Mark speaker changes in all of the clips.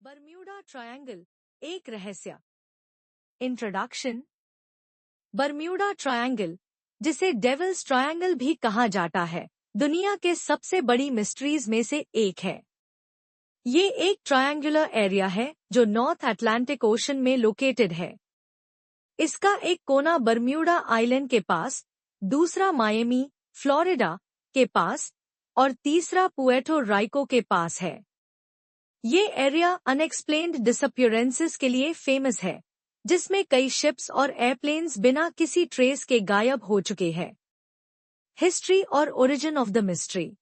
Speaker 1: बरम्यूडा triangle एक रहस्य। Introduction. बरम्यूडा triangle, जिसे डेविल्स ट्रायंगल भी कहा जाता है, दुनिया के सबसे बड़ी मिस्ट्रीज में से एक है। ये एक ट्रायंगुलर एरिया है जो नॉर्थ अटलांटिक ओशन में लोकेटेड है। इसका एक कोना बरम्यूडा आइलैंड के पास, दूसरा मायामी, फ्लोरिडा के पास और तीसरा पुएर्टो राइको के पास है। ये एरिया अनएक्सप्लेन्ड डिसअपियरेंसेस के लिए फेमस है, जिसमें कई शिप्स और एयरप्लेन्स बिना किसी ट्रेस के गायब हो चुके हैं। हिस्ट्री और ओरिजिन ऑफ द मिस्ट्री।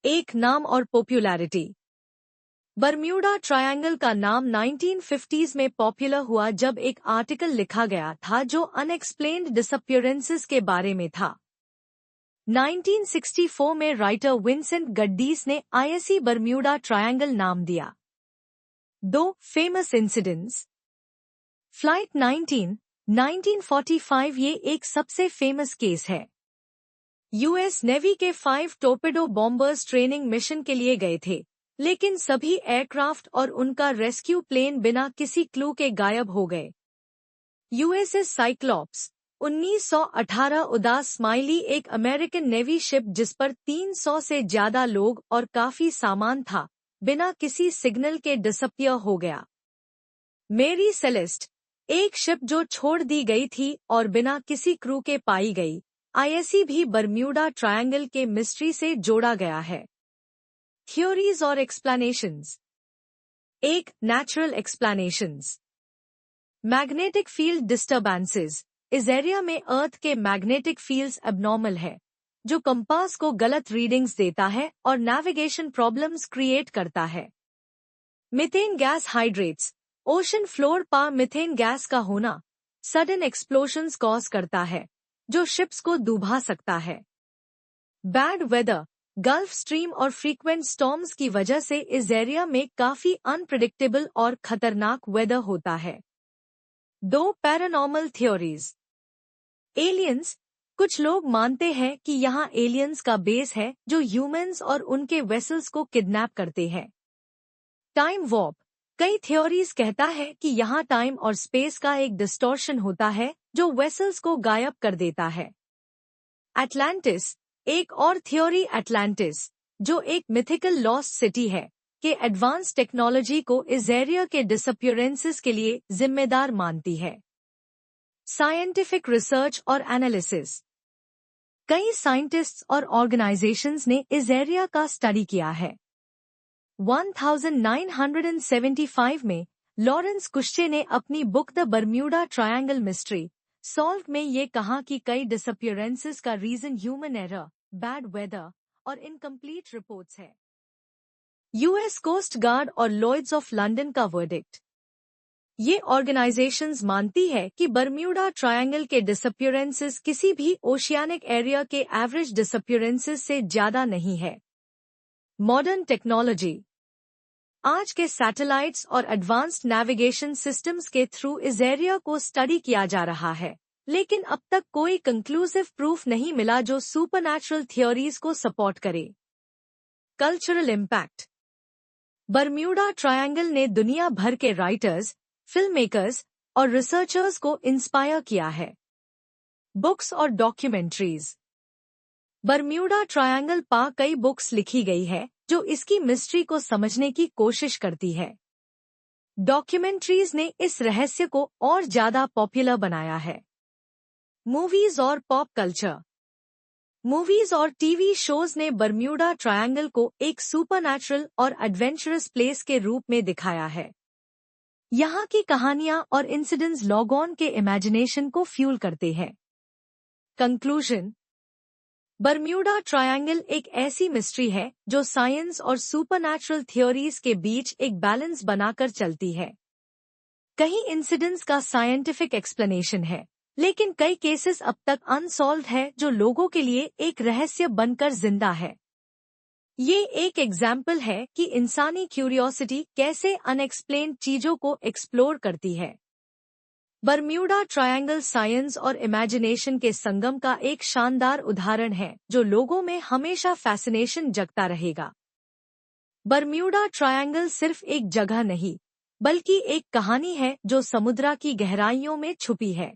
Speaker 1: एक नाम और पॉपुलैरिटी। बरम्यूडा ट्रायंगल का नाम 1950s में पॉपुलर हुआ जब एक आर्टिकल लिखा गया था जो अनएक्सप्लेन्ड डिसअपियरेंसेस के बारे में था। 1964 में राइटर विंसेंट गड्डीस ने आईएससी बरम्यूडा ट्रायंगल नाम दिया। 2 फेमस इंसिडेंट्स। फ्लाइट 19, 1945 ये एक सबसे फेमस केस है। यूएस नेवी के 5 टोर्पेडो बॉम्बर्स ट्रेनिंग मिशन के लिए गए थे, लेकिन सभी एयरक्राफ्ट और उनका रेस्क्यू प्लेन बिना किसी क्लू के गायब हो गए। यूएसएस साइक्लॉप्स 1918 उदास स्माइली एक अमेरिकन नेवी शिप जिस पर 300 से ज्यादा लोग और काफी सामान था, बिना किसी सिग्नल के डिसअपियर हो गया। मेरी सेलेस्ट एक शिप जो छोड़ दी गई थी और बिना किसी क्रू के पाई गई। आईएससी भी बरम्यूडा ट्रायंगल के मिस्ट्री से जोड़ा गया है। थ्योरीज और explanations. 1. Natural explanations. Magnetic field disturbances. इस एरिया में अर्थ के मैग्नेटिक फील्ड्स एबनॉर्मल है, जो कंपास को गलत रीडिंग्स देता है और नेविगेशन प्रॉब्लम्स क्रिएट करता है। Methane gas hydrates. Ocean floor पर मीथेन गैस का होना सडन एक्सप्लोशंस कॉज करता है, जो शिप्स को डुबा सकता है। Bad weather. गल्फ स्ट्रीम और फ्रीक्वेंट स्टॉर्म्स की वजह से इस एरिया में काफी अनप्रिडिक्टेबल और खतरनाक वेदर होता है। 2. Paranormal theories. एलियंस। कुछ लोग मानते हैं कि यहाँ एलियंस का बेस है जो ह्यूमंस और उनके वेसल्स को किडनैप करते हैं। Time warp. कई थ्योरीज कहता है कि यहाँ टाइम और स्पेस का एक डिस्टॉर्शन होता है जो वेसल्स को गायब कर देता है। एटलांटिस। एक और थ्योरी एटलांटिस, जो एक मिथिकल लॉस्ट सिटी है, के एडवांस टेक्नोलॉजी को इस एरिया के डिसअपियरेंसेस के लिए जिम्मेदार मानती है। साइंटिफिक रिसर्च और एनालिसिस। कई साइंटिस्ट्स और ऑर्गेनाइजेशंस ने इस एरिया का स्टडी किया है। 1975 में लॉरेंस कुश्चे ने अपनी book the Bermuda Triangle mystery solve में ये कहा कि कई डिसअपियरेंसेस का reason human error, bad weather और इनकम्प्लीट रिपोर्ट्स है। यूएस कोस्ट गार्ड और लॉयड्स ऑफ लंदन का वर्डिक्ट। ये ऑर्गेनाइजेशंस मानती है कि बरम्यूडा ट्रायंगल के डिसअपियरेंसेस किसी भी ओशियानिक एरिया के एवरेज डिसअपियरेंसेस से ज्यादा नहीं है। Modern technology. आज के सैटेलाइट्स और एडवांस्ड नेविगेशन सिस्टम्स के थ्रू इस एरिया को स्टडी किया जा रहा है, लेकिन अब तक कोई कंक्लूसिव प्रूफ नहीं मिला जो सुपरनैचुरल थ्योरीज को सपोर्ट करे। Cultural impact. बरम्यूडा ट्रायंगल ने दुनिया भर के राइटर्स, फिल्म मेकर्स और रिसर्चर्स को इंस्पायर किया है। बुक्स और डॉक्यूमेंट्रीज। बरम्यूडा ट्रायंगल पर कई बुक्स लिखी गई है जो इसकी मिस्ट्री को समझने की कोशिश करती है। डॉक्यूमेंट्रीज ने इस रहस्य को और ज्यादा पॉपुलर बनाया है। मूवीज और पॉप कल्चर। मूवीज और टीवी शोज ने बरम्यूडा ट्रायंगल को एक सुपरनैचुरल और एडवेंचरस प्लेस के रूप में दिखाया है। यहाँ की कहानियां और इंसिडेंट्स लोगों के इमेजिनेशन को फ्यूल करते हैं। कंक्लूजन। बरम्यूडा ट्रायंगल एक ऐसी मिस्ट्री है जो साइंस और सुपरनैचुरल थ्योरीज के बीच एक बैलेंस बनाकर चलती है। कई इंसिडेंट्स का साइंटिफिक एक्सप्लेनेशन है, लेकिन कई केसेस अब तक अनसॉल्व्ड है जो लोगों के लिए एक रहस्य बनकर जिंदा है। ये एक एग्जाम्पल है कि इंसानी क्यूरियोसिटी कैसे अनएक्सप्लेन्ड चीजों को एक्सप्लोर करती है। बरम्यूडा ट्रायंगल साइंस और इमेजिनेशन के संगम का एक शानदार उदाहरण है जो लोगों में हमेशा फैसिनेशन जगता रहेगा। बरम्यूडा ट्रायंगल सिर्फ एक जगह नहीं, बल्कि एक कहानी है जो समुद्र की गहराइयों में छुपी है।